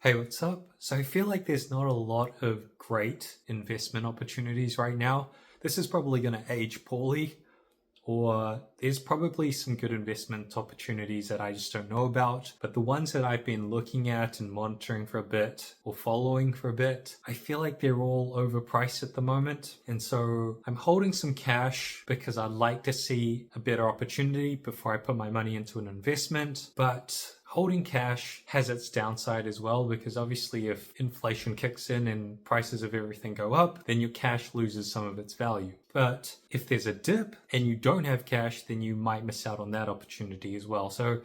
Hey, what's up? So I feel like there's not a lot of great investment opportunities right now. This is probably going to age poorly, or there's probably some good investment opportunities that I just don't know about. But the ones that I've been looking at and monitoring for a bit or following for a bit, I feel like they're all overpriced at the moment. And so I'm holding some cash because I'd like to see a better opportunity before I put my money into an investment. But holding cash has its downside as well, because obviously if inflation kicks in and prices of everything go up, then your cash loses some of its value. But if there's a dip and you don't have cash, then you might miss out on that opportunity as well. So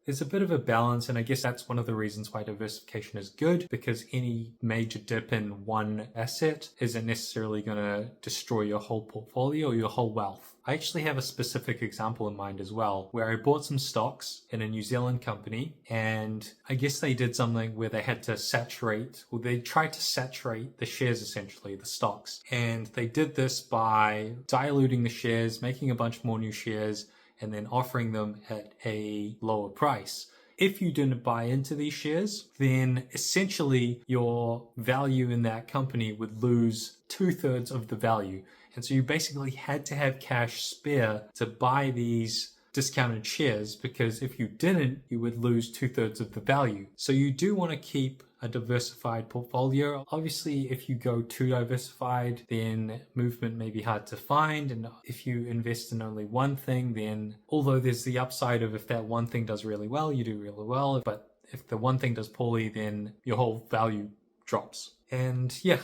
there's a bit of a balance, and I guess that's one of the reasons why diversification is good, because any major dip in one asset isn't necessarily going to destroy your whole portfolio or your whole wealth. I actually have a specific example in mind as well, where I bought some stocks in a New Zealand company, and I guess they did something where they had to saturate, or they tried to saturate the shares, essentially, the stocks. And they did this by diluting the shares, making a bunch more new shares, and then offering them at a lower price. If you didn't buy into these shares, then essentially your value in that company would lose 2/3 of the value. And so you basically had to have cash spare to buy these discounted shares, because if you didn't, you would lose 2/3 of the value. So you do want to keep a diversified portfolio. Obviously, if you go too diversified, then movement may be hard to find. And if you invest in only one thing, then although there's the upside of if that one thing does really well, you do really well. But if the one thing does poorly, then your whole value drops. And yeah,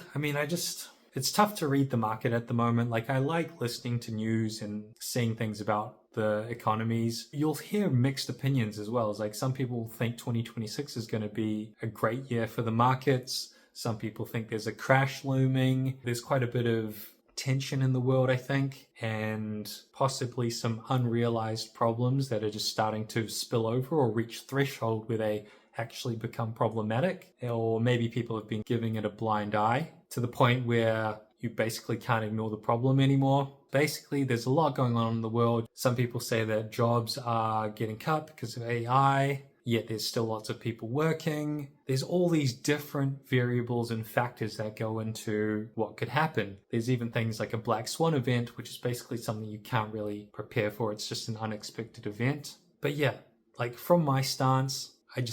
it's tough to read the market at the moment. Like, I like listening to news and seeing things about the economies. You'll hear mixed opinions as well. It's like some people think 2026 is going to be a great year for the markets. Some people think there's a crash looming. There's quite a bit of tension in the world, I think, and possibly some unrealized problems that are just starting to spill over or reach threshold where they actually become problematic. Or maybe people have been giving it a blind eye to the point where you basically can't ignore the problem anymore. Basically, there's a lot going on in the world. Some people say that jobs are getting cut because of AI, yet there's still lots of people working. There's all these different variables and factors that go into what could happen. There's even things like a black swan event, which is basically something you can't really prepare for. It's just an unexpected event. But yeah, like, from my stance, I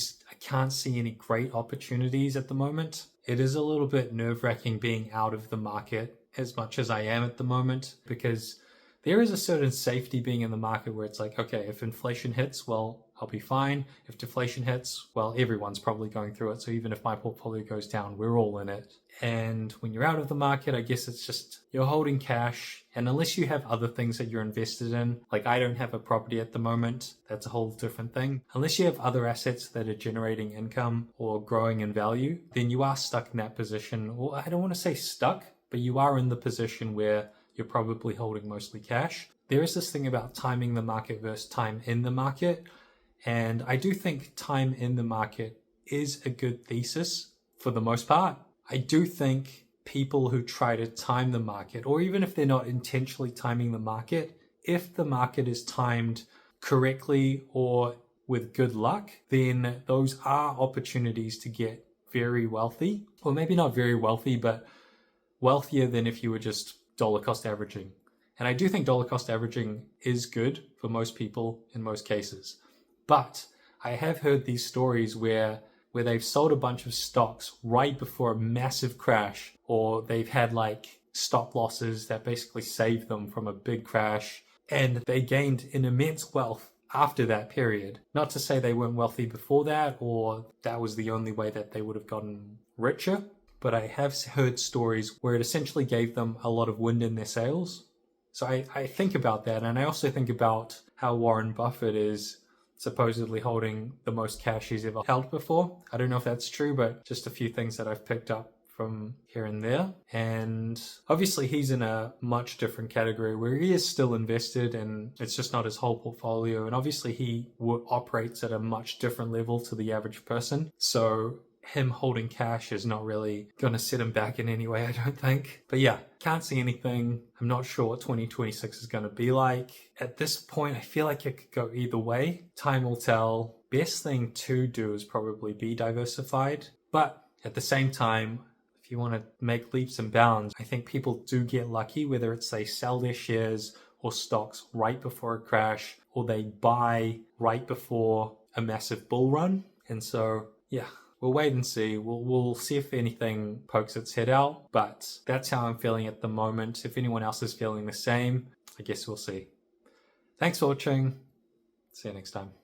can't see any great opportunities at the moment. It is a little bit nerve-wracking being out of the market as much as I am at the moment, because there is a certain safety being in the market where it's like, okay, if inflation hits, well, I'll be fine. If deflation hits, well, everyone's probably going through it. So even if my portfolio goes down, we're all in it. And when you're out of the market, I guess it's just you're holding cash. And unless you have other things that you're invested in, like I don't have a property at the moment, that's a whole different thing. Unless you have other assets that are generating income or growing in value, then you are stuck in that position. Or I don't want to say stuck, but you are in the position where you're probably holding mostly cash. There is this thing about timing the market versus time in the market. And I do think time in the market is a good thesis for the most part. I do think people who try to time the market, or even if they're not intentionally timing the market, if the market is timed correctly or with good luck, then those are opportunities to get very wealthy. Or maybe not very wealthy, but wealthier than if you were just dollar cost averaging. And I do think dollar cost averaging is good for most people in most cases. But I have heard these stories where they've sold a bunch of stocks right before a massive crash, or they've had like stop losses that basically saved them from a big crash, and they gained an immense wealth after that period. Not to say they weren't wealthy before that, or that was the only way that they would have gotten richer, but I have heard stories where it essentially gave them a lot of wind in their sails. So I think about that, and I also think about how Warren Buffett is supposedly holding the most cash he's ever held before. I don't know if that's true, but just a few things that I've picked up from here and there. And obviously he's in a much different category where he is still invested, and it's just not his whole portfolio. And obviously he operates at a much different level to the average person. So him holding cash is not really going to set him back in any way, I don't think. But yeah, can't see anything. I'm not sure what 2026 is going to be like. At this point, I feel like it could go either way. Time will tell. best thing to do is probably be diversified. But at the same time, if you want to make leaps and bounds, I think people do get lucky, whether it's they sell their shares or stocks right before a crash, or they buy right before a massive bull run. And so, yeah, we'll wait and see. We'll see if anything pokes its head out, but that's how I'm feeling at the moment. If anyone else is feeling the same, I guess we'll see. Thanks for watching. See you next time.